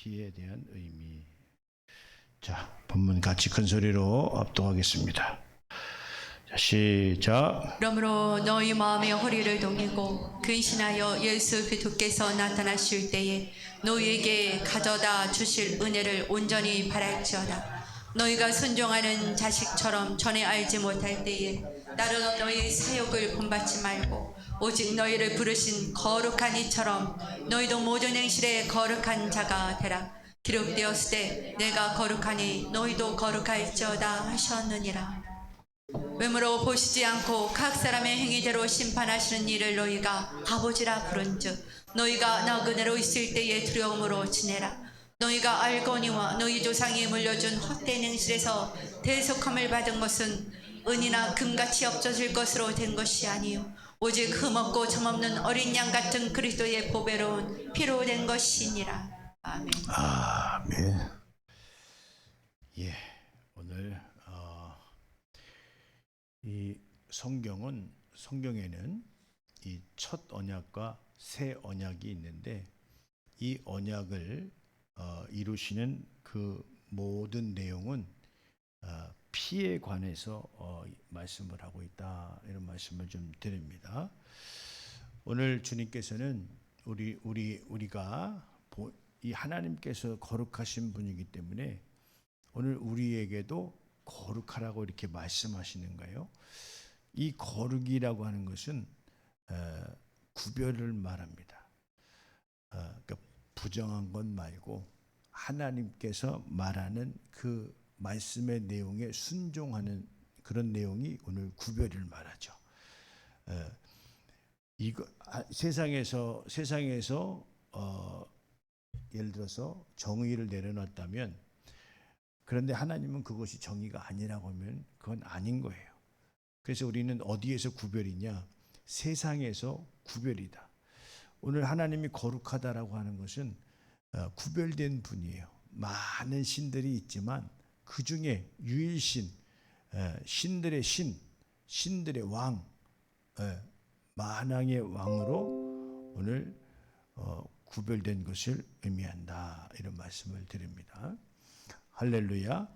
피에 대한 의미. 자, 본문 같이 큰 소리로 합독하겠습니다. 자, 시작. 그러므로 너희 마음의 허리를 동이고 근신하여 예수 그리스도께서 나타나실 때에 너희에게 가져다 주실 은혜를 온전히 바랄지어다. 너희가 순종하는 자식처럼 전에 알지 못할 때에 따르는 너희 사욕을 본받지 말고 오직 너희를 부르신 거룩한 이처럼 너희도 모든 행실에 거룩한 자가 되라. 기록되었을 때 내가 거룩하니 너희도 거룩할지어다 하셨느니라. 외모로 보시지 않고 각 사람의 행위대로 심판하시는 이를 너희가 아버지라 부른즉 너희가 나그네로 있을 때의 두려움으로 지내라. 너희가 알거니와 너희 조상이 물려준 헛된 행실에서 대속함을 받은 것은 은이나 금같이 없어질 것으로 된 것이 아니요 오직 흠없고 점없는 어린 양 같은 그리스도의 보배로운 피로 된 것이니라. 아멘. 아멘. 예, 오늘 이 성경에는 이 첫 언약과 새 언약이 있는데 이 언약을 이루시는 그 모든 내용은 피에 관해서 말씀을 하고 있다, 이런 말씀을 좀 드립니다. 오늘 주님께서는 우리가 이 하나님께서 거룩하신 분이기 때문에 오늘 우리에게도 거룩하라고 이렇게 말씀하시는 거예요. 이 거룩이라고 하는 것은 구별을 말합니다. 그러니까 부정한 것 말고 하나님께서 말하는 그 말씀의 내용에 순종하는 그런 내용이 오늘 구별을 말하죠. 이거 세상에서 예를 들어서 정의를 내려놨다면, 그런데 하나님은 그것이 정의가 아니라고 하면 그건 아닌 거예요. 그래서 우리는 어디에서 구별이냐? 세상에서 구별이다. 오늘 하나님이 거룩하다라고 하는 것은 구별된 분이에요. 많은 신들이 있지만 그 중에 유일신, 신들의 신, 신들의 왕, 만왕의 왕으로 오늘 구별된 것을 의미한다, 이런 말씀을 드립니다. 할렐루야.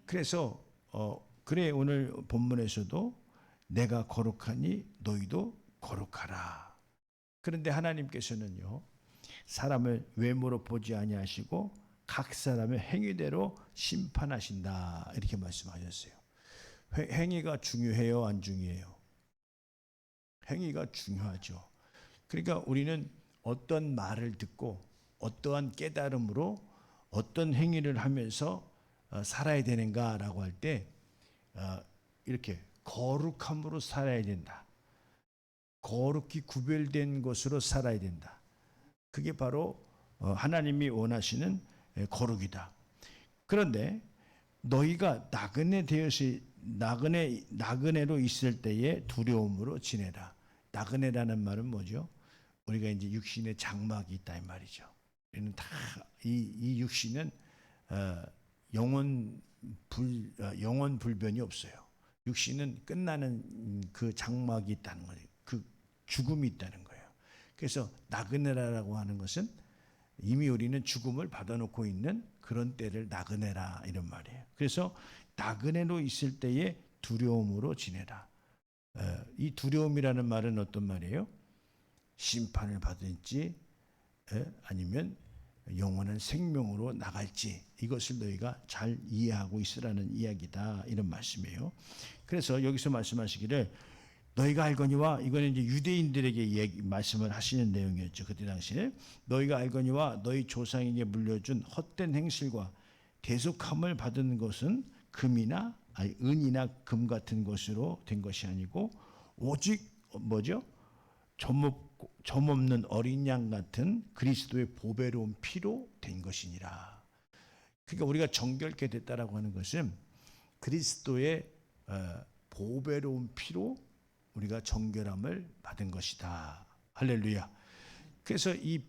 그래서 그래, 오늘 본문에서도 내가 거룩하니 너희도 거룩하라. 그런데 하나님께서는요, 사람을 외모로 보지 아니하시고 각 사람의 행위대로 심판하신다, 이렇게 말씀하셨어요. 행위가 중요해요, 안 중요해요? 행위가 중요하죠. 그러니까 우리는 어떤 말을 듣고 어떠한 깨달음으로 어떤 행위를 하면서 살아야 되는가라고 할 때 이렇게 거룩함으로 살아야 된다. 거룩히 구별된 것으로 살아야 된다. 그게 바로 하나님이 원하시는 거룩이다. 그런데 너희가 나그네로 있을 때에 두려움으로 지내라. 나그네라는 말은 뭐죠? 우리가 이제 육신의 장막이 있다, 이 말이죠. 우리는 다 이 육신은 영원 불변이 없어요. 육신은 끝나는 그 장막이 있다는 거예요. 그 죽음이 있다는 거예요. 그래서 나그네라고 하는 것은 이미 우리는 죽음을 받아놓고 있는 그런 때를 나그네라, 이런 말이에요. 그래서 나그네로 있을 때에 두려움으로 지내라. 이 두려움이라는 말은 어떤 말이에요? 심판을 받을지 아니면 영원한 생명으로 나갈지, 이것을 너희가 잘 이해하고 있으라는 이야기다, 이런 말씀이에요. 그래서 여기서 말씀하시기를 너희가 알거니와, 이거는 이제 유대인들에게 말씀을 하시는 내용이었죠. 그때 당시에 너희가 알거니와 너희 조상에게 물려준 헛된 행실과 대속함을 받은 것은 은이나 금 같은 것으로 된 것이 아니고 오직 뭐죠? 점없는 어린 양 같은 그리스도의 보배로운 피로 된 것이니라. 그러니까 우리가 정결케 됐다라고 하는 것은 그리스도의 보배로운 피로 우리가 정결함을 받은 것이다. 할렐루야. 그래서 이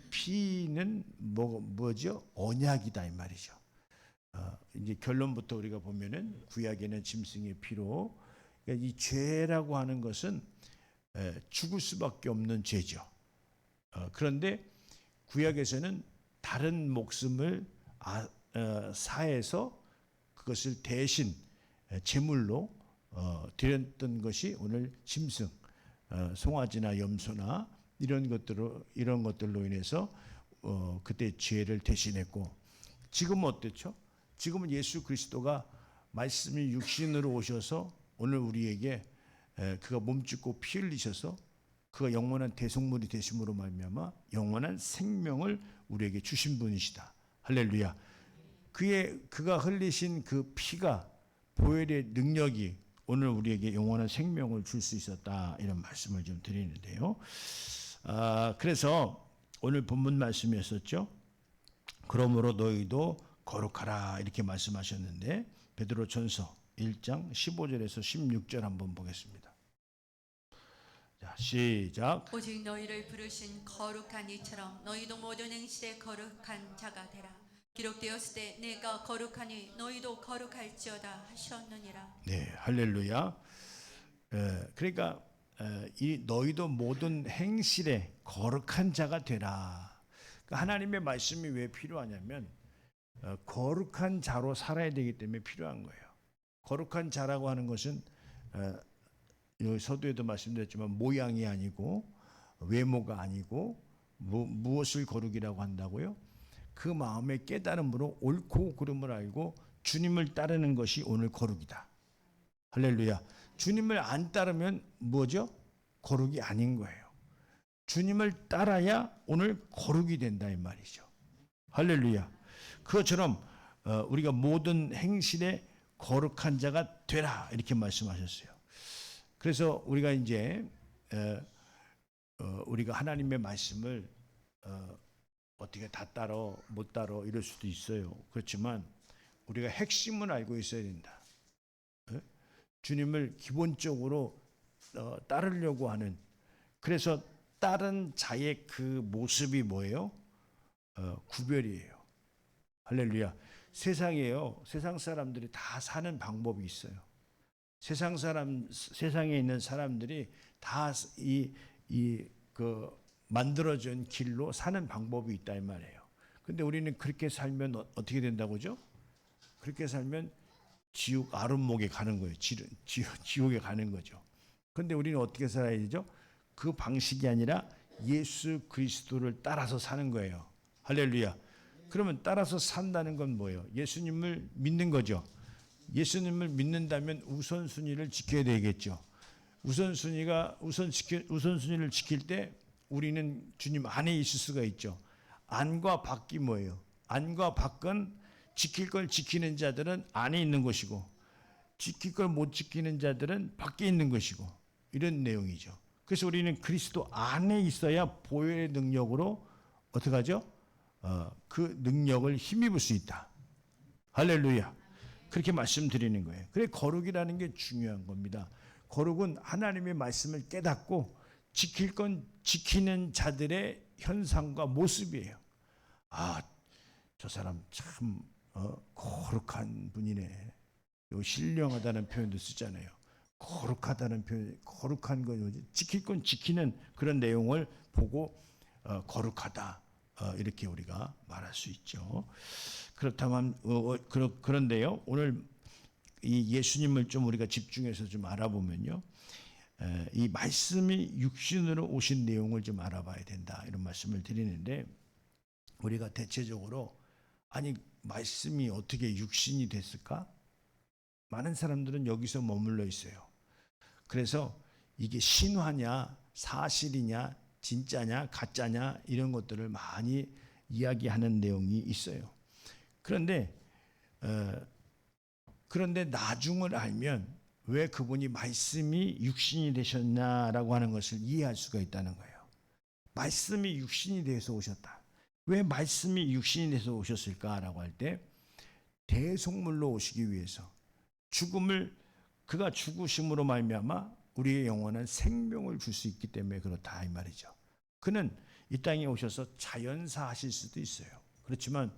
피는 뭐죠? 언약이다, 이 말이죠. 이제 결론부터 우리가 보면은 구약에는 짐승의 피로, 그러니까 이 죄라고 하는 것은 죽을 수밖에 없는 죄죠. 그런데 구약에서는 다른 목숨을 사해서 그것을 대신 제물로 드렸던 것이 오늘 짐승, 송아지나 염소나 이런 것들로 인해서 그때 죄를 대신했고, 지금은 어땠죠? 지금은 예수 그리스도가 말씀이 육신으로 오셔서 오늘 우리에게 그가 몸짓고 피 흘리셔서 그가 영원한 대속물이 되심으로 말미암아 영원한 생명을 우리에게 주신 분이시다. 할렐루야. 그가 흘리신 그 피가, 보혈의 능력이 오늘 우리에게 영원한 생명을 줄 수 있었다, 이런 말씀을 좀 드리는데요. 그래서 오늘 본문 말씀이었었죠. 그러므로 너희도 거룩하라, 이렇게 말씀하셨는데, 베드로전서 1장 15절에서 16절 한번 보겠습니다. 자, 시작. 오직 너희를 부르신 거룩한 이처럼 너희도 모든 행실에 거룩한 자가 되라. 기록되었을 때 내가 거룩하니 너희도 거룩할지어다 하셨느니라. 네, 할렐루야. 그러니까 이 너희도 모든 행실에 거룩한 자가 되라. 그러니까 하나님의 말씀이 왜 필요하냐면 거룩한 자로 살아야 되기 때문에 필요한 거예요. 거룩한 자라고 하는 것은 여기 서두에도 말씀드렸지만 모양이 아니고 외모가 아니고 무엇을 거룩이라고 한다고요? 그 마음의 깨달음으로 옳고 그름을 알고 주님을 따르는 것이 오늘 거룩이다. 할렐루야. 주님을 안 따르면 뭐죠? 거룩이 아닌 거예요. 주님을 따라야 오늘 거룩이 된다, 이 말이죠. 할렐루야. 그것처럼 우리가 모든 행실에 거룩한 자가 되라, 이렇게 말씀하셨어요. 그래서 우리가 이제 우리가 하나님의 말씀을 어떻게 다 따라 못 따라 이럴 수도 있어요. 그렇지만 우리가 핵심을 알고 있어야 된다. 주님을 기본적으로 따르려고 하는, 그래서 다른 자의 그 모습이 뭐예요? 구별이에요. 할렐루야. 세상 사람들이 다 사는 방법이 있어요. 세상에 있는 사람들이 다 만들어진 길로 사는 방법이 있다, 이 말이에요. 근데 우리는 그렇게 살면 어떻게 된다고죠? 그렇게 살면 지옥 아름목에 가는 거예요. 지옥에 가는 거죠. 근데 우리는 어떻게 살아야 되죠? 그 방식이 아니라 예수 그리스도를 따라서 사는 거예요. 할렐루야. 그러면 따라서 산다는 건 뭐예요? 예수님을 믿는 거죠. 예수님을 믿는다면 우선순위를 지켜야 되겠죠. 우선순위를 지킬 때 우리는 주님 안에 있을 수가 있죠. 안과 밖이 뭐예요? 안과 밖은 지킬 걸 지키는 자들은 안에 있는 것이고, 지킬 걸 못 지키는 자들은 밖에 있는 것이고, 이런 내용이죠. 그래서 우리는 그리스도 안에 있어야 보혈의 능력으로 어떻게 하죠? 그 능력을 힘입을 수 있다. 할렐루야. 그렇게 말씀드리는 거예요. 그래, 거룩이라는 게 중요한 겁니다. 거룩은 하나님의 말씀을 깨닫고 지킬 건 지키는 자들의 현상과 모습이에요. 저 사람 참 거룩한 분이네. 신령하다는 표현도 쓰잖아요. 거룩하다는 표현, 거룩한 건 지킬 건 지키는 그런 내용을 보고 거룩하다, 이렇게 우리가 말할 수 있죠. 그렇다면 그런데요, 오늘 이 예수님을 좀 우리가 집중해서 좀 알아보면요, 이 말씀이 육신으로 오신 내용을 좀 알아봐야 된다, 이런 말씀을 드리는데, 우리가 대체적으로 말씀이 어떻게 육신이 됐을까? 많은 사람들은 여기서 머물러 있어요. 그래서 이게 신화냐 사실이냐 진짜냐 가짜냐 이런 것들을 많이 이야기하는 내용이 있어요. 그런데 나중을 알면 왜 그분이 말씀이 육신이 되셨냐라고 하는 것을 이해할 수가 있다는 거예요. 말씀이 육신이 되어서 오셨다. 왜 말씀이 육신이 돼서 오셨을까라고 할 때, 대속물로 오시기 위해서 그가 죽으심으로 말미암아 우리의 영원한 생명을 줄 수 있기 때문에 그렇다, 이 말이죠. 그는 이 땅에 오셔서 자연사 하실 수도 있어요. 그렇지만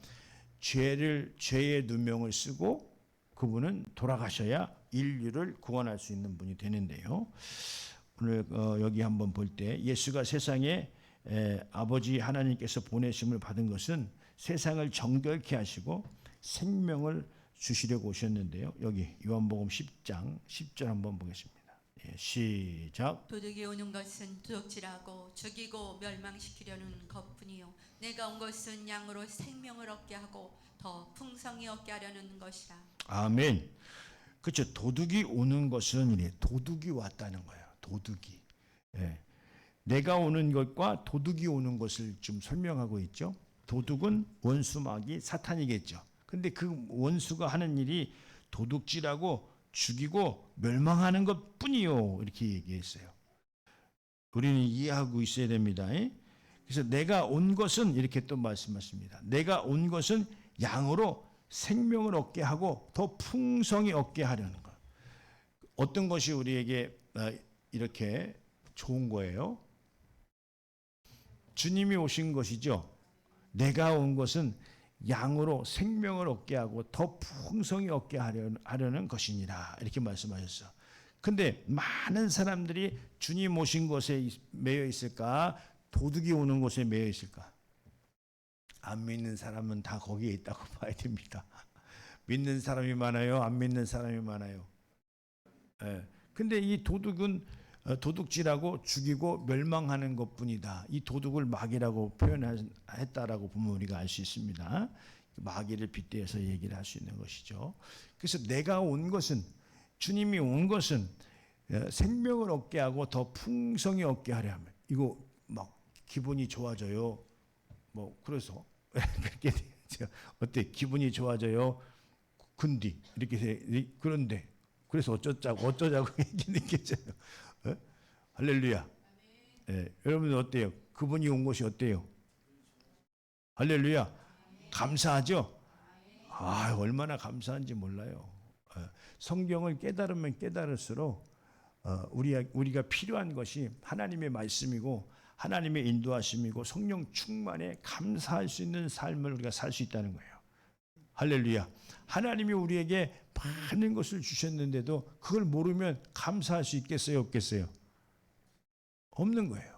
죄의 누명을 쓰고 그분은 돌아가셔야 인류를 구원할 수 있는 분이 되는데요. 오늘 여기 한번 볼 때, 예수가 세상에 아버지 하나님께서 보내심을 받은 것은 세상을 정결케 하시고 생명을 주시려고 오셨는데요. 여기 요한복음 10장 10절 한번 보겠습니다. 예, 시작. 도둑이 오는 것은 도둑질하고 죽이고 멸망시키려는 것뿐이요 내가 온 것은 양으로 생명을 얻게 하고 더 풍성히 얻게 하려는 것이라. 아멘. 그렇죠. 도둑이 오는 것은 도둑이 왔다는 거예요. 도둑이. 예. 내가 오는 것과 도둑이 오는 것을 좀 설명하고 있죠. 도둑은 원수 마귀 사탄이겠죠. 근데 그 원수가 하는 일이 도둑질하고 죽이고 멸망하는 것뿐이요. 이렇게 얘기했어요. 우리는 이해하고 있어야 됩니다. 그래서 내가 온 것은 이렇게 또 말씀하십니다. 내가 온 것은 양으로 생명을 얻게 하고 더 풍성히 얻게 하려는 것. 어떤 것이 우리에게 이렇게 좋은 거예요? 주님이 오신 것이죠. 내가 온 것은 양으로 생명을 얻게 하고 더 풍성히 얻게 하려는 것이니라. 이렇게 말씀하셨어. 근데 많은 사람들이 주님 오신 것에 매여 있을까? 도둑이 오는 것에 매여 있을까? 안 믿는 사람은 다 거기에 있다고 봐야 됩니다. 믿는 사람이 많아요? 안 믿는 사람이 많아요? 예. 근데 이 도둑은 도둑질하고 죽이고 멸망하는 것뿐이다. 이 도둑을 마귀라고 표현했다라고 보면 우리가 알 수 있습니다. 마귀를 빗대어서 얘기를 할 수 있는 것이죠. 그래서 내가 온 것은, 주님이 온 것은 생명을 얻게 하고 더 풍성히 얻게 하려 하면, 이거 막 기분이 좋아져요. 뭐 그래서 그렇게 어때? 기분이 좋아져요. 근데 이렇게 그런데 그래서 어쩌자고 얘기 느껴져요. 할렐루야. 예, 여러분 어때요? 그분이 온 것이 어때요? 할렐루야. 감사하죠? 아, 얼마나 감사한지 몰라요. 성경을 깨달으면 깨달을수록 우리가 필요한 것이 하나님의 말씀이고 하나님의 인도하심이고 성령 충만에 감사할 수 있는 삶을 우리가 살 수 있다는 거예요. 할렐루야. 하나님이 우리에게 많은 것을 주셨는데도 그걸 모르면 감사할 수 있겠어요? 없겠어요? 없는 거예요.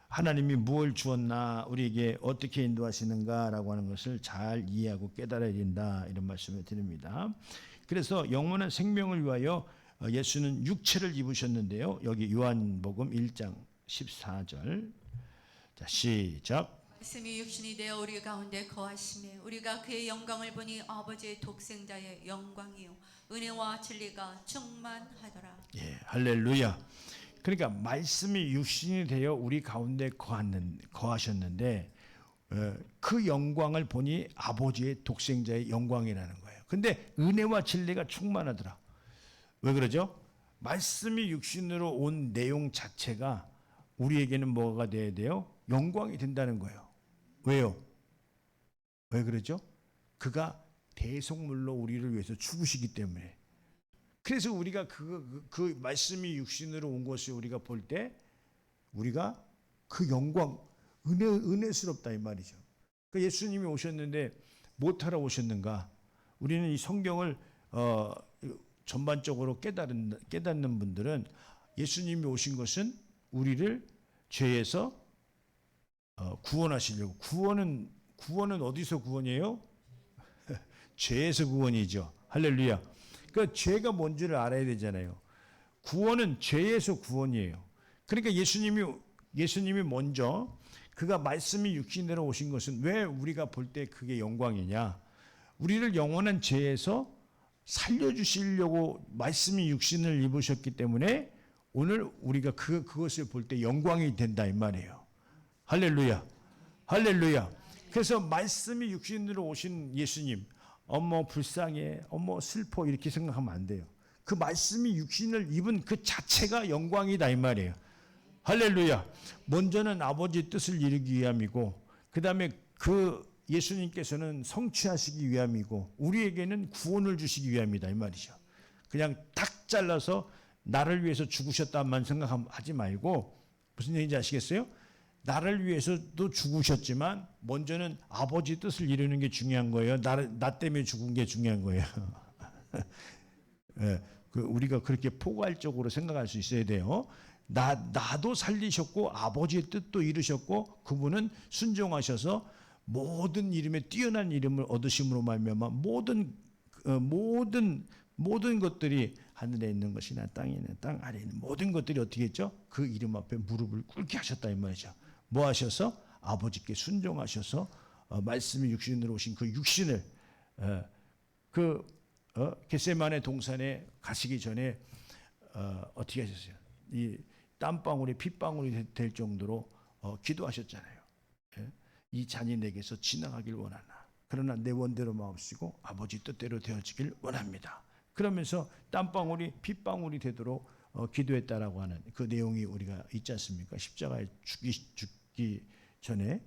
하나님이 무엇을 주었나, 우리에게 어떻게 인도하시는가라고 하는 것을 잘 이해하고 깨달아야 된다, 이런 말씀을 드립니다. 그래서 영원한 생명을 위하여 예수는 육체를 입으셨는데요. 여기 요한복음 1장 14절. 자, 시작. 말씀이 육신이 되어 우리 가운데 거하심에 우리가 그의 영광을 보니 아버지의 독생자의 영광이요 은혜와 진리가 충만하더라. 예, 할렐루야. 그러니까 말씀이 육신이 되어 우리 가운데 거하셨는데 그 영광을 보니 아버지의 독생자의 영광이라는 거예요. 근데 은혜와 진리가 충만하더라. 왜 그러죠? 말씀이 육신으로 온 내용 자체가 우리에게는 뭐가 돼야 돼요? 영광이 된다는 거예요. 왜요? 왜 그러죠? 그가 대속물로 우리를 위해서 죽으시기 때문에. 그래서 우리가 그 말씀이 육신으로 온 것을 우리가 볼 때 우리가 그 영광, 은혜스럽다 이 말이죠. 그러니까 예수님이 오셨는데 못하러 오셨는가? 우리는 이 성경을 전반적으로 깨닫는 분들은 예수님이 오신 것은 우리를 죄에서 구원하시려고. 구원은 어디서 구원이에요? 죄에서 구원이죠. 할렐루야. 그러니까 죄가 뭔지를 알아야 되잖아요. 구원은 죄에서 구원이에요. 그러니까 예수님이 먼저 그가 말씀이 육신으로 오신 것은 왜 우리가 볼 때 그게 영광이냐? 우리를 영원한 죄에서 살려주시려고 말씀이 육신을 입으셨기 때문에 오늘 우리가 그것을 볼 때 영광이 된다 이 말이에요. 할렐루야. 할렐루야. 그래서 말씀이 육신으로 오신 예수님, 어머 불쌍해, 어머 슬퍼 이렇게 생각하면 안 돼요. 그 말씀이 육신을 입은 그 자체가 영광이다 이 말이에요. 할렐루야. 먼저는 아버지의 뜻을 이루기 위함이고 그 다음에 그 예수님께서는 성취하시기 위함이고 우리에게는 구원을 주시기 위함이다 이 말이죠. 그냥 딱 잘라서 나를 위해서 죽으셨다만 생각하지 말고 무슨 얘기인지 아시겠어요? 나를 위해서도 죽으셨지만 먼저는 아버지 뜻을 이루는 게 중요한 거예요. 나 때문에 죽은 게 중요한 거예요. 예, 우리가 그렇게 포괄적으로 생각할 수 있어야 돼요. 나도 살리셨고 아버지의 뜻도 이루셨고 그분은 순종하셔서 모든 이름에 뛰어난 이름을 얻으심으로 말미암아 모든 것들이 하늘에 있는 것이나 땅에 있는 땅 아래에 있는 모든 것들이 어떻게 했죠? 그 이름 앞에 무릎을 꿇게 하셨다 이 말이죠. 뭐 하셔서? 아버지께 순종하셔서 말씀이 육신으로 오신 그 육신을 겟세마네 동산에 가시기 전에 어떻게 하셨어요? 이 땀방울이 핏방울이 될 정도로 기도하셨잖아요. 예? 이 잔이 내게서 지나가길 원하나 그러나 내 원대로 마옵시고 아버지 뜻대로 되어지길 원합니다. 그러면서 땀방울이 핏방울이 되도록 기도했다라고 하는 그 내용이 우리가 있지 않습니까? 십자가에 죽기 전에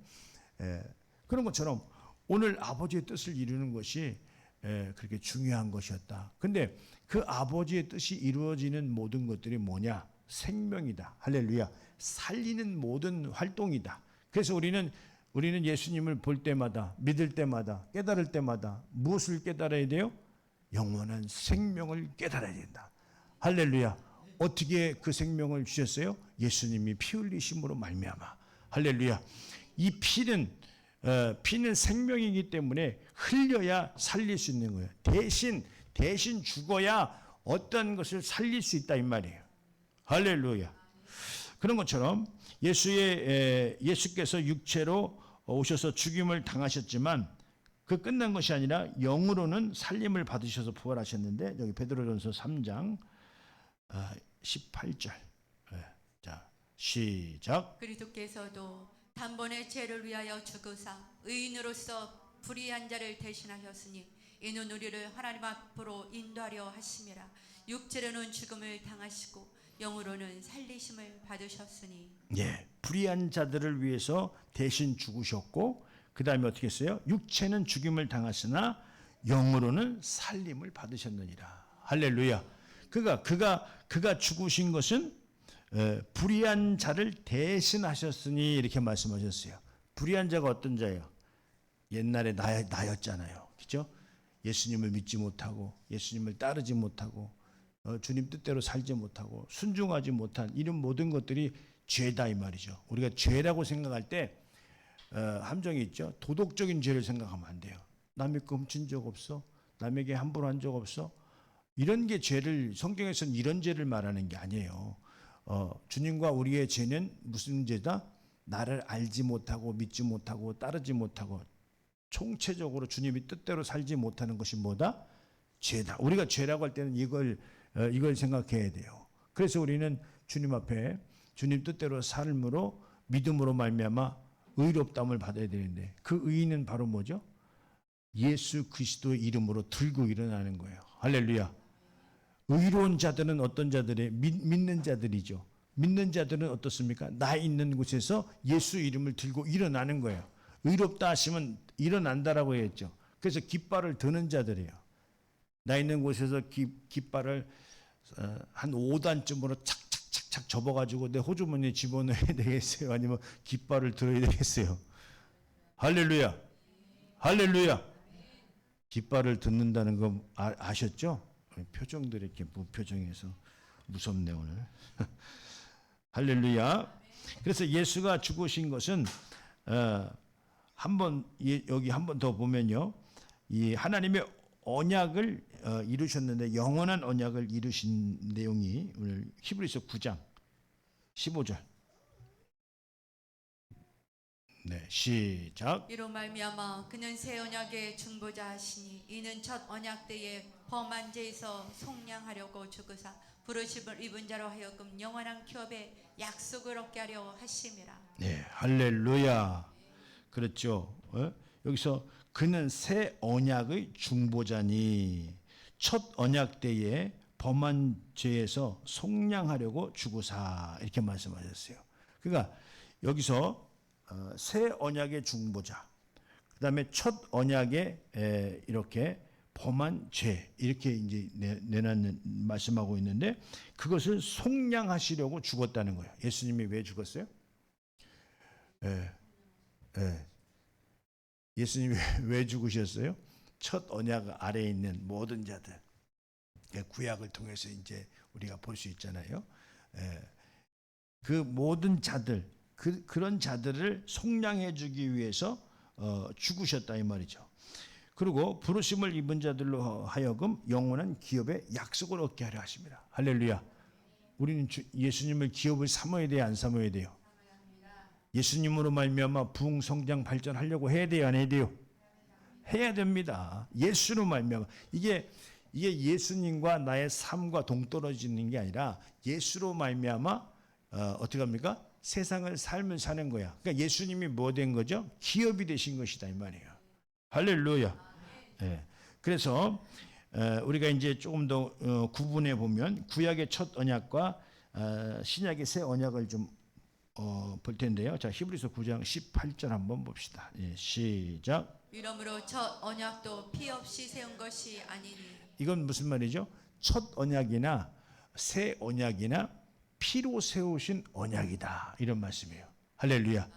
그런 것처럼 오늘 아버지의 뜻을 이루는 것이 그렇게 중요한 것이었다. 근데 그 아버지의 뜻이 이루어지는 모든 것들이 뭐냐? 생명이다. 할렐루야. 살리는 모든 활동이다. 그래서 우리는 예수님을 볼 때마다, 믿을 때마다, 깨달을 때마다 무엇을 깨달아야 돼요? 영원한 생명을 깨달아야 된다. 할렐루야. 어떻게 그 생명을 주셨어요? 예수님이 피 흘리심으로 말미암아. 할렐루야. 이 피는 생명이기 때문에 흘려야 살릴 수 있는 거예요. 대신 죽어야 어떤 것을 살릴 수 있다 이 말이에요. 할렐루야. 그런 것처럼 예수께서 육체로 오셔서 죽임을 당하셨지만 그 끝난 것이 아니라 영으로는 살림을 받으셔서 부활하셨는데 여기 베드로전서 3장 18절. 자, 시작. 그리스도께서도 단번에 죄를 위하여 죽으사 의인으로서 불의한 자를 대신하셨으니 이는 우리를 하나님 앞으로 인도하려 하심이라. 육체로는 죽음을 당하시고 영으로는 살리심을 받으셨으니. 예, 불의한 자들을 위해서 대신 죽으셨고 그 다음에 어떻게 했어요? 육체는 죽임을 당하시나 영으로는 살림을 받으셨느니라. 할렐루야. 그가 죽으신 것은 불의한 자를 대신하셨으니 이렇게 말씀하셨어요. 불의한 자가 어떤 자예요? 옛날에 나였잖아요. 그렇죠? 예수님을 믿지 못하고 예수님을 따르지 못하고 주님 뜻대로 살지 못하고 순종하지 못한 이런 모든 것들이 죄다 이 말이죠. 우리가 죄라고 생각할 때 함정이 있죠. 도덕적인 죄를 생각하면 안 돼요. 남의 거 훔친 적 없어? 남에게 함부로 한 적 없어? 이런 게 죄를, 성경에서는 이런 죄를 말하는 게 아니에요. 주님과 우리의 죄는 무슨 죄다? 나를 알지 못하고 믿지 못하고 따르지 못하고 총체적으로 주님이 뜻대로 살지 못하는 것이 뭐다? 죄다. 우리가 죄라고 할 때는 이걸 생각해야 돼요. 그래서 우리는 주님 앞에 주님 뜻대로 삶으로 믿음으로 말미암아 의롭다함을 받아야 되는데 그 의는 바로 뭐죠? 예수 그리스도의 이름으로 들고 일어나는 거예요. 할렐루야. 의로운 자들은 어떤 자들이에요? 믿는 자들이죠. 믿는 자들은 어떻습니까? 나 있는 곳에서 예수 이름을 들고 일어나는 거예요. 의롭다 하시면 일어난다라고 했죠. 그래서 깃발을 드는 자들이에요. 나 있는 곳에서 깃발을 한 5단쯤으로 착착착착 접어가지고 내 호주머니에 집어넣어야 되겠어요? 아니면 깃발을 들어야 되겠어요? 할렐루야. 할렐루야. 깃발을 듣는다는 거 아셨죠? 표정들이 이렇게 무표정해서 무섭네 오늘. 할렐루야. 그래서 예수가 죽으신 것은 여기 한 번 더 보면요, 이 하나님의 언약을 이루셨는데 영원한 언약을 이루신 내용이 오늘 히브리서 9장 15절. 네, 시작. 이로 말미암아 그는 새 언약의 중보자 하시니 이는 첫 언약 때에 범한 죄에서 속량하려고 죽으사 부르심을 입은 자로 하여금 영원한 기업의 약속을 얻게 하려 하심이라. 네, 할렐루야. 그렇죠. 여기서 그는 새 언약의 중보자니 첫 언약 때에 범한 죄에서 속량하려고 죽으사 이렇게 말씀하셨어요. 그러니까 여기서 새 언약의 중보자, 그 다음에 첫 언약에 이렇게 범한 죄 이렇게 이제 내놨는 말씀하고 있는데 그것을 속량하시려고 죽었다는 거예요. 예수님이 왜 죽었어요? 예수님이 왜 죽으셨어요? 첫 언약 아래에 있는 모든 자들, 구약을 통해서 이제 우리가 볼 수 있잖아요. 그 모든 자들, 그런 자들을 속량해 주기 위해서 죽으셨다 이 말이죠. 그리고 부르심을 입은 자들로 하여금 영원한 기업의 약속을 얻게 하려 하십니다. 할렐루야. 우리는 예수님을 기업을 삼아야 돼요, 안 삼아야 돼요? 예수님으로 말미암아 부흥 성장 발전하려고 해야 돼요, 안 해야 돼요? 해야 됩니다. 예수로 말미암아 이게 예수님과 나의 삶과 동떨어지는 게 아니라 예수로 말미암아 어떻게 합니까? 세상을 삶을 사는 거야. 그러니까 예수님이 뭐 된 거죠? 기업이 되신 것이다 이 말이에요. 할렐루야. 예. 그래서 우리가 이제 조금 더 구분해 보면 구약의 첫 언약과 신약의 새 언약을 좀 볼 텐데요. 자, 히브리서 9장 18절 한번 봅시다. 예, 시작. 이러므로 첫 언약도 피 없이 세운 것이 아니니. 이건 무슨 말이죠? 첫 언약이나 새 언약이나 피로 세우신 언약이다 이런 말씀이에요. 할렐루야.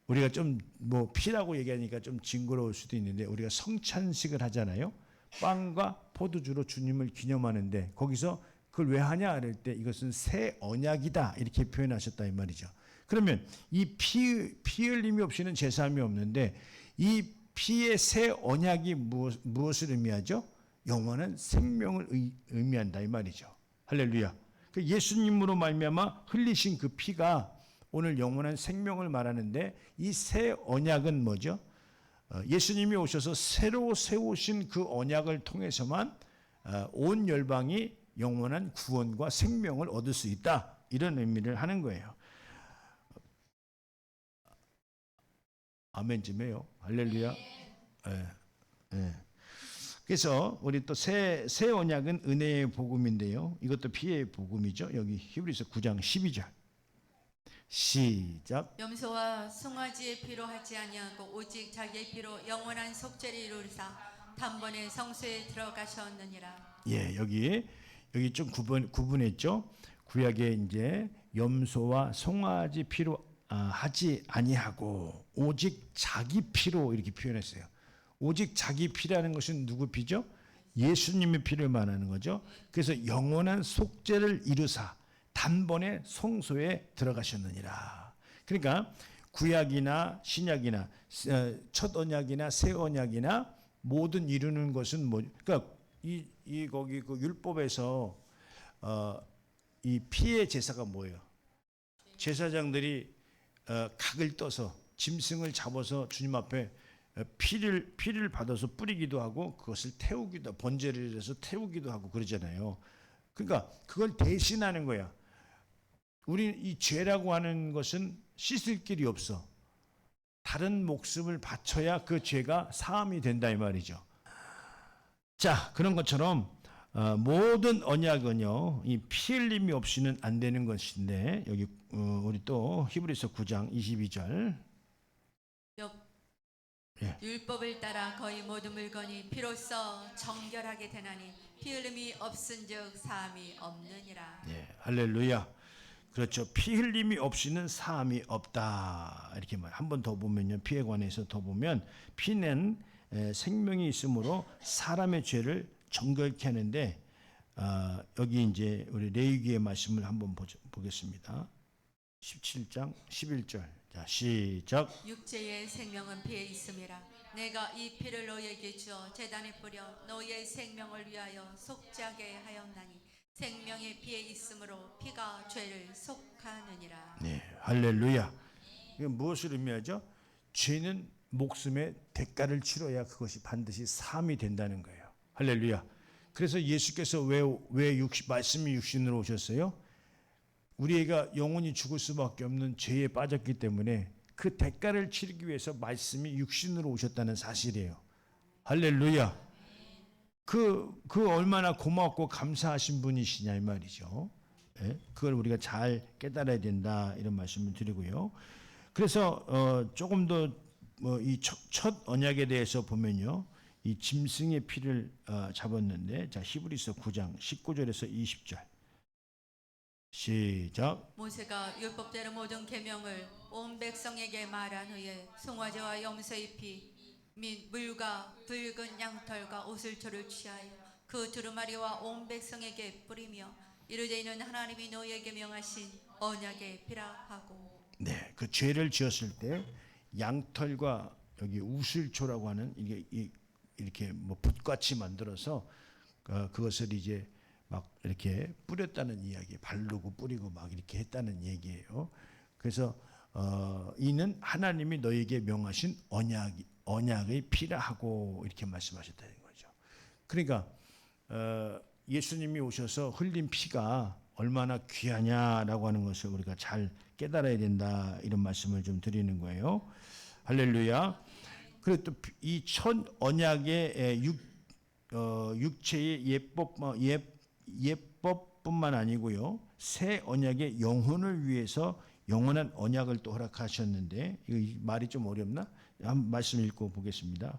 우리가 좀 뭐 피라고 얘기하니까 좀 징그러울 수도 있는데 우리가 성찬식을 하잖아요. 빵과 포도주로 주님을 기념하는데 거기서 그걸 왜 하냐 할 때 이것은 새 언약이다 이렇게 표현하셨다 이 말이죠. 그러면 이 피 흘림이 없이는 제사함이 없는데 이 피의 새 언약이 무엇을 의미하죠? 영원한 생명을 의미한다 이 말이죠. 할렐루야. 그 예수님으로 말미암아 흘리신 그 피가 오늘 영원한 생명을 말하는데 이 새 언약은 뭐죠? 예수님이 오셔서 새로 세우신 그 언약을 통해서만 온 열방이 영원한 구원과 생명을 얻을 수 있다 이런 의미를 하는 거예요. 아멘 좀 해요. 할렐루야. 그래서 우리 또 새 언약은 은혜의 복음인데요. 이것도 피의 복음이죠. 여기 히브리서 9장 12절. 시작. 염소와 송아지의 피로 하지 아니하고 오직 자기의 피로 영원한 속죄를 이루사 단번에 성소에 들어가셨느니라. 예, 여기 좀 구분했죠. 구약에 이제 염소와 송아지 피로 하지 아니하고 오직 자기 피로 이렇게 표현했어요. 오직 자기 피라는 것은 누구 피죠? 예수님의 피를 말하는 거죠. 그래서 영원한 속죄를 이루사 단번에 성소에 들어가셨느니라. 그러니까 구약이나 신약이나 첫 언약이나 새 언약이나 모든 이루는 것은 뭐 그러니까 거기 그 율법에서 이 피의 제사가 뭐예요? 제사장들이 각을 떠서 짐승을 잡아서 주님 앞에 피를 받아서 뿌리기도 하고 그것을 태우기도 번제를 해서 태우기도 하고 그러잖아요. 그러니까 그걸 대신하는 거야. 우리 이 죄라고 하는 것은 씻을 길이 없어. 다른 목숨을 바쳐야 그 죄가 사함이 된다 이 말이죠. 자, 그런 것처럼 모든 언약은요 이 피 흘림이 없이는 안 되는 것인데 여기 우리 또 히브리서 9장 22절. 율법을 따라 거의 모든 물건이 피로써 정결하게 되나니 피 흘림이 없은즉 사함이 없느니라. 예, 할렐루야. 그렇죠. 피 흘림이 없이는 사함이 없다 이렇게 말. 한 번 더 보면요 피에 관해서 더 보면 피는 생명이 있으므로 사람의 죄를 정결케 하는데 여기 이제 우리 레위기의 말씀을 한번 보겠습니다. 17장 11절. 자, 시작. 육체의 생명은 피에 있음이라. 내가 이 피를 너희에게 주어 제단에 뿌려 너희의 생명을 위하여 속죄하게 하였나니 생명의 피에 있으므로 피가 죄를 속하느니라. 네, 할렐루야. 이건 무엇을 의미하죠? 죄는 목숨의 대가를 치러야 그것이 반드시 사함이 된다는 거예요. 할렐루야. 그래서 예수께서 왜 말씀이 육신으로 오셨어요? 우리가 영원히 죽을 수밖에 없는 죄에 빠졌기 때문에 그 대가를 치르기 위해서 말씀이 육신으로 오셨다는 사실이에요. 할렐루야. 그 얼마나 고맙고 감사하신 분이시냐 이 말이죠. 예? 그걸 우리가 잘 깨달아야 된다 이런 말씀을 드리고요. 그래서 조금 더 이 첫 언약에 대해서 보면요, 이 짐승의 피를 잡았는데, 자 히브리서 9장 19절에서 20절. 시작. 모세가 율법대로 모든 계명을 온 백성에게 말한 후에 송아지와 염소의 피 및 물과 붉은 양털과 오슬초를 취하여 그 두루마리와 온 백성에게 뿌리며 이르되 이는 하나님이 너희에게 명하신 언약의 피라 하고. 네, 그 죄를 지었을 때 양털과 여기 우슬초라고 하는 이렇게 뭐 붓같이 만들어서 그것을 이제 막 이렇게 뿌렸다는 이야기, 바르고 뿌리고 막 이렇게 했다는 얘기예요. 그래서 이는 하나님이 너에게 명하신 언약의 피라 하고 이렇게 말씀하셨다는 거죠. 그러니까 예수님이 오셔서 흘린 피가 얼마나 귀하냐라고 하는 것을 우리가 잘 깨달아야 된다, 이런 말씀을 좀 드리는 거예요. 할렐루야. 그리고 또 이 첫 언약의 육체의 예법뿐만 아니고요, 새 언약의 영혼을 위해서 영원한 언약을 또 허락하셨는데, 이 말이 좀 어렵나? 한 말씀 읽고 보겠습니다.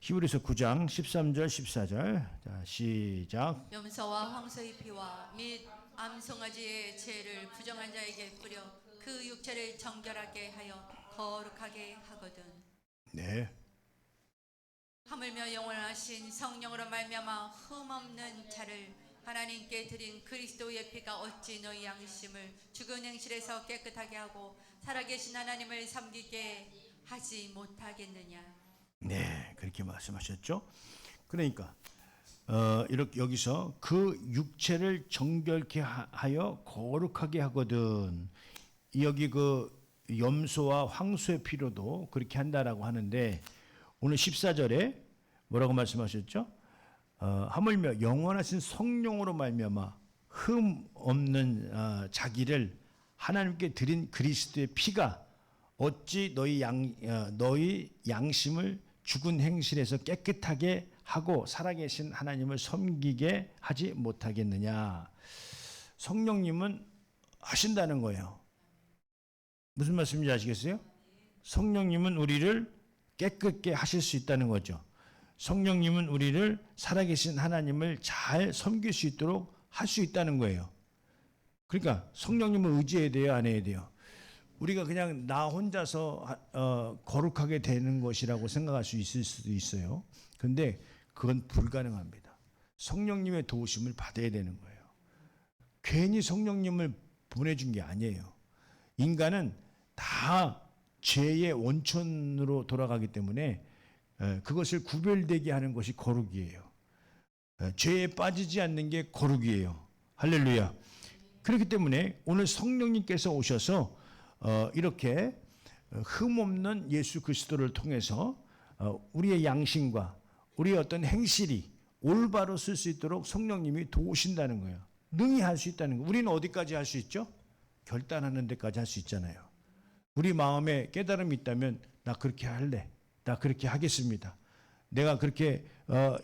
히브리서 9장 13절 14절. 자, 시작. 염소와 황소의 피와 및 암송아지의 죄를 부정한 자에게 뿌려 그 육체를 정결하게 하여 거룩하게 하거든. 네. 하물며 영원하신 성령으로 말미암아 흠없는 자를 하나님께 드린 그리스도의 피가 어찌 너희 양심을 죽은 행실에서 깨끗하게 하고 살아계신 하나님을 섬기게 하지 못하겠느냐. 네, 그렇게 말씀하셨죠. 그러니까 이렇게 여기서 그 육체를 정결케 하여 거룩하게 하거든. 여기 그 염소와 황소의 피로도 그렇게 한다라고 하는데, 오늘 14절에 뭐라고 말씀하셨죠? 하물며 영원하신 성령으로 말미암아 흠 없는 자기를 하나님께 드린 그리스도의 피가 어찌 너희 양심을 죽은 행실에서 깨끗하게 하고 살아계신 하나님을 섬기게 하지 못하겠느냐. 성령님은 하신다는 거예요. 무슨 말씀인지 아시겠어요? 성령님은 우리를 깨끗게 하실 수 있다는 거죠. 성령님은 우리를 살아계신 하나님을 잘 섬길 수 있도록 할 수 있다는 거예요. 그러니까 성령님을 의지해야 돼요, 안 해야 돼요? 우리가 그냥 나 혼자서 거룩하게 되는 것이라고 생각할 수 있을 수도 있어요. 그런데 그건 불가능합니다. 성령님의 도우심을 받아야 되는 거예요. 괜히 성령님을 보내준 게 아니에요. 인간은 다 죄의 원천으로 돌아가기 때문에 그것을 구별되게 하는 것이 거룩이에요. 죄에 빠지지 않는 게 거룩이에요. 할렐루야. 그렇기 때문에 오늘 성령님께서 오셔서 이렇게 흠없는 예수 그리스도를 통해서 우리의 양심과 우리의 어떤 행실이 올바로 쓸 수 있도록 성령님이 도우신다는 거예요. 능히 할 수 있다는 거예요. 우리는 어디까지 할 수 있죠? 결단하는 데까지 할 수 있잖아요. 우리 마음에 깨달음이 있다면 나 그렇게 할래, 나 그렇게 하겠습니다, 내가 그렇게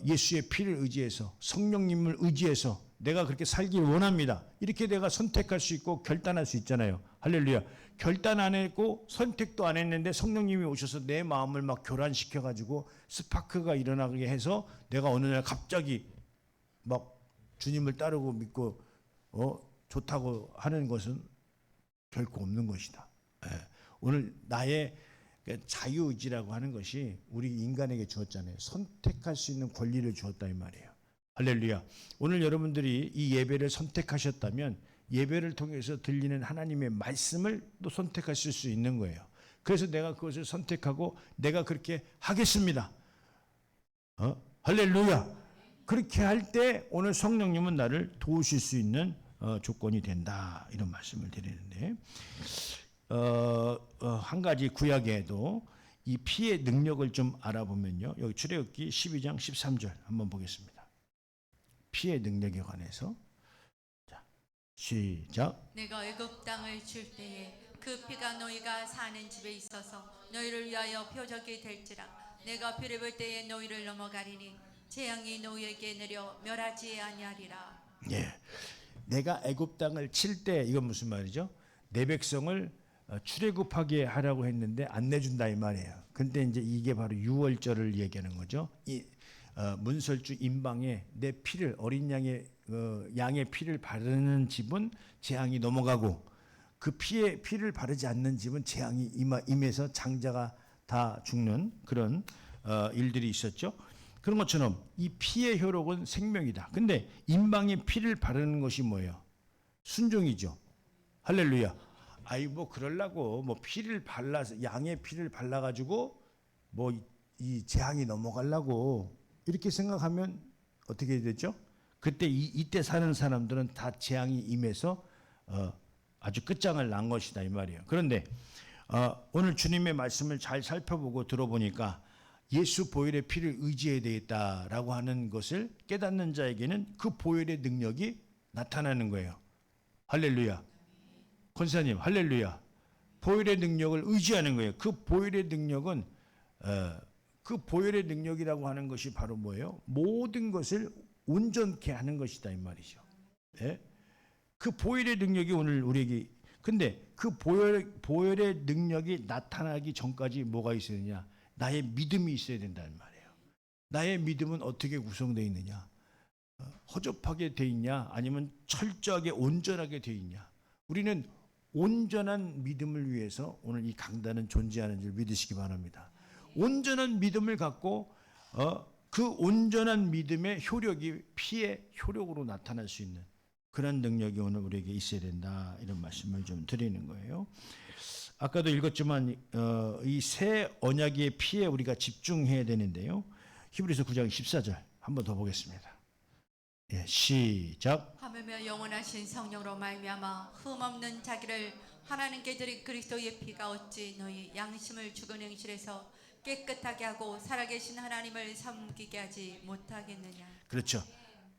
예수의 피를 의지해서 성령님을 의지해서 내가 그렇게 살길 원합니다, 이렇게 내가 선택할 수 있고 결단할 수 있잖아요. 할렐루야. 결단 안 했고 선택도 안 했는데 성령님이 오셔서 내 마음을 막 교란시켜 가지고 스파크가 일어나게 해서 내가 어느 날 갑자기 막 주님을 따르고 믿고 좋다고 하는 것은 결코 없는 것이다. 오늘 나의 자유의지라고 하는 것이 우리 인간에게 주었잖아요. 선택할 수 있는 권리를 주었다 이 말이에요. 할렐루야. 오늘 여러분들이 이 예배를 선택하셨다면 예배를 통해서 들리는 하나님의 말씀을 또 선택하실 수 있는 거예요. 그래서 내가 그것을 선택하고 내가 그렇게 하겠습니다. 할렐루야. 그렇게 할 때 오늘 성령님은 나를 도우실 수 있는 조건이 된다, 이런 말씀을 드리는데, 한 가지 구약에도 이 피의 능력을 좀 알아보면요, 여기 출애굽기 12장 13절 한번 보겠습니다. 피의 능력에 관해서. 자, 시작. 내가 애굽 땅을 줄 때에 그 피가 너희가 사는 집에 있어서 너희를 위하여 표적이 될지라. 내가 피를 볼 때에 너희를 넘어가리니 재앙이 너희에게 내려 멸하지 아니하리라. 예, 내가 애굽 땅을 칠 때, 이건 무슨 말이죠? 내 백성을 출애굽하게 하라고 했는데 안 내준다 이 말이에요. 근데 이제 이게 바로 유월절을 얘기하는 거죠. 이 문설주 임방에 내 피를, 어린 양의 피를 바르는 집은 재앙이 넘어가고, 그 피를 바르지 않는 집은 재앙이 임해서 장자가 다 죽는 그런 일들이 있었죠. 그런 것처럼 이 피의 효력은 생명이다. 근데 임방에 피를 바르는 것이 뭐예요? 순종이죠. 할렐루야. 아이 뭐 그러려고 뭐 피를 발라서, 양의 피를 발라가지고 뭐 이 재앙이 넘어가려고 이렇게 생각하면 어떻게 되죠? 그때 이때 사는 사람들은 다 재앙이 임해서 아주 끝장을 난 것이다 이 말이에요. 그런데 오늘 주님의 말씀을 잘 살펴보고 들어보니까 예수 보혈의 피를 의지해야 되겠다라고 하는 것을 깨닫는 자에게는 그 보혈의 능력이 나타나는 거예요. 할렐루야. 권사님 할렐루야. 보혈의 능력을 의지하는 거예요. 그 보혈의 능력은 그 보혈의 능력이라고 하는 것이 바로 뭐예요? 모든 것을 온전케 하는 것이다 이 말이죠. 예? 그 보혈의 능력이 오늘 우리에게, 근데 그 보혈의 능력이 나타나기 전까지 뭐가 있어야 되냐? 나의 믿음이 있어야 된다는 말이에요. 나의 믿음은 어떻게 구성되어 있느냐? 허접하게 돼 있냐? 아니면 철저하게 온전하게 돼 있냐? 우리는 온전한 믿음을 위해서 오늘 이 강단은 존재하는 줄 믿으시기 바랍니다. 온전한 믿음을 갖고 그 온전한 믿음의 효력이 피의 효력으로 나타날 수 있는 그런 능력이 오늘 우리에게 있어야 된다, 이런 말씀을 좀 드리는 거예요. 아까도 읽었지만 이 새 언약의 피에 우리가 집중해야 되는데요. 히브리서 9장 14절 한번 더 보겠습니다. 예, 시작. 하물며 영원하신 성령으로 말미암아 흠없는 자기를 하나님께 드린 그리스도의 피가 어찌 너희 양심을 죽은 행실에서 깨끗하게 하고 살아계신 하나님을 섬기게 하지 못하겠느냐. 그렇죠.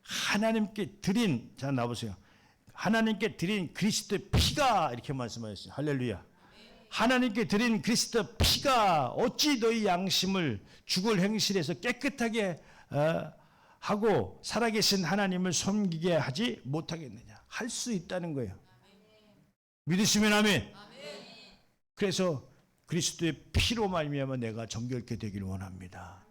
하나님께 드린, 자 나보세요. 하나님께 드린 그리스도의 피가, 이렇게 말씀하셨어요. 할렐루야. 하나님께 드린 그리스도 피가 어찌 너희 양심을 죽을 행실에서 깨끗하게 하고 살아계신 하나님을 섬기게 하지 못하겠느냐. 할 수 있다는 거예요. 믿으시면 아멘. 그래서 그리스도의 피로 말미암아 내가 정결케 되기를 원합니다.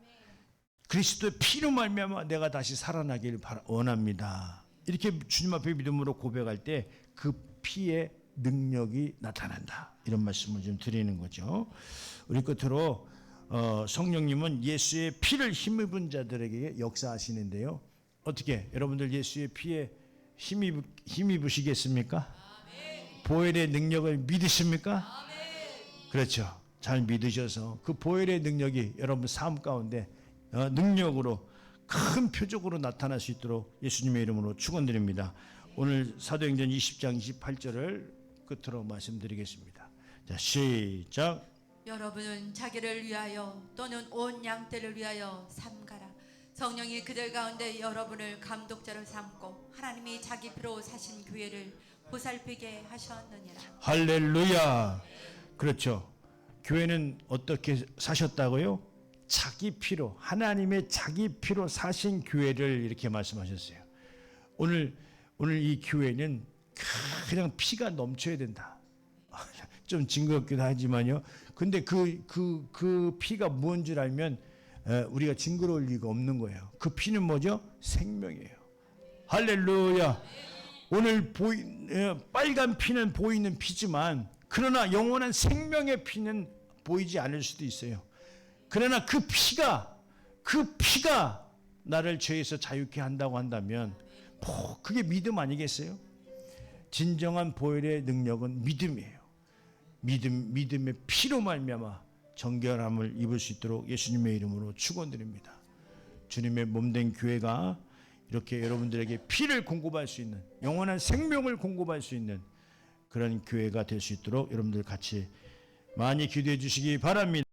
그리스도의 피로 말미암아 내가 다시 살아나기를 원합니다. 이렇게 주님 앞에 믿음으로 고백할 때 그 피의 능력이 나타난다, 이런 말씀을 좀 드리는 거죠. 우리 끝으로 성령님은 예수의 피를 힘입은 자들에게 역사하시는데요. 어떻게 여러분들 예수의 피에 힘입으시겠습니까? 보혈의 능력을 믿으십니까? 그렇죠. 잘 믿으셔서 그 보혈의 능력이 여러분 삶 가운데 능력으로 큰 표적으로 나타날 수 있도록 예수님의 이름으로 축원드립니다. 오늘 사도행전 20장 28절을 끝으로 말씀드리겠습니다. 자, 시작. 여러분은 자기를 위하여 또는 온 양떼를 위하여 삼가라. 성령이 그들 가운데 여러분을 감독자로 삼고 하나님이 자기 피로 사신 교회를 보살피게 하셨느니라. 할렐루야. 그렇죠. 교회는 어떻게 사셨다고요? 자기 피로, 하나님의 자기 피로 사신 교회를 이렇게 말씀하셨어요. 오늘 이 교회는 그냥 피가 넘쳐야 된다. 좀 징그럽기도 하지만요. 근데 그 피가 무엇인 줄 알면 우리가 징그러울 리가 없는 거예요. 그 피는 뭐죠? 생명이에요. 할렐루야. 오늘 빨간 피는 보이는 피지만 그러나 영원한 생명의 피는 보이지 않을 수도 있어요. 그러나 그 피가 나를 죄에서 자유케 한다고 한다면 그게 믿음 아니겠어요? 진정한 보혈의 능력은 믿음이에요. 믿음의 피로 말미암아 정결함을 입을 수 있도록 예수님의 이름으로 축원드립니다. 주님의 몸된 교회가 이렇게 여러분들에게 피를 공급할 수 있는, 영원한 생명을 공급할 수 있는 그런 교회가 될 수 있도록 여러분들 같이 많이 기도해 주시기 바랍니다.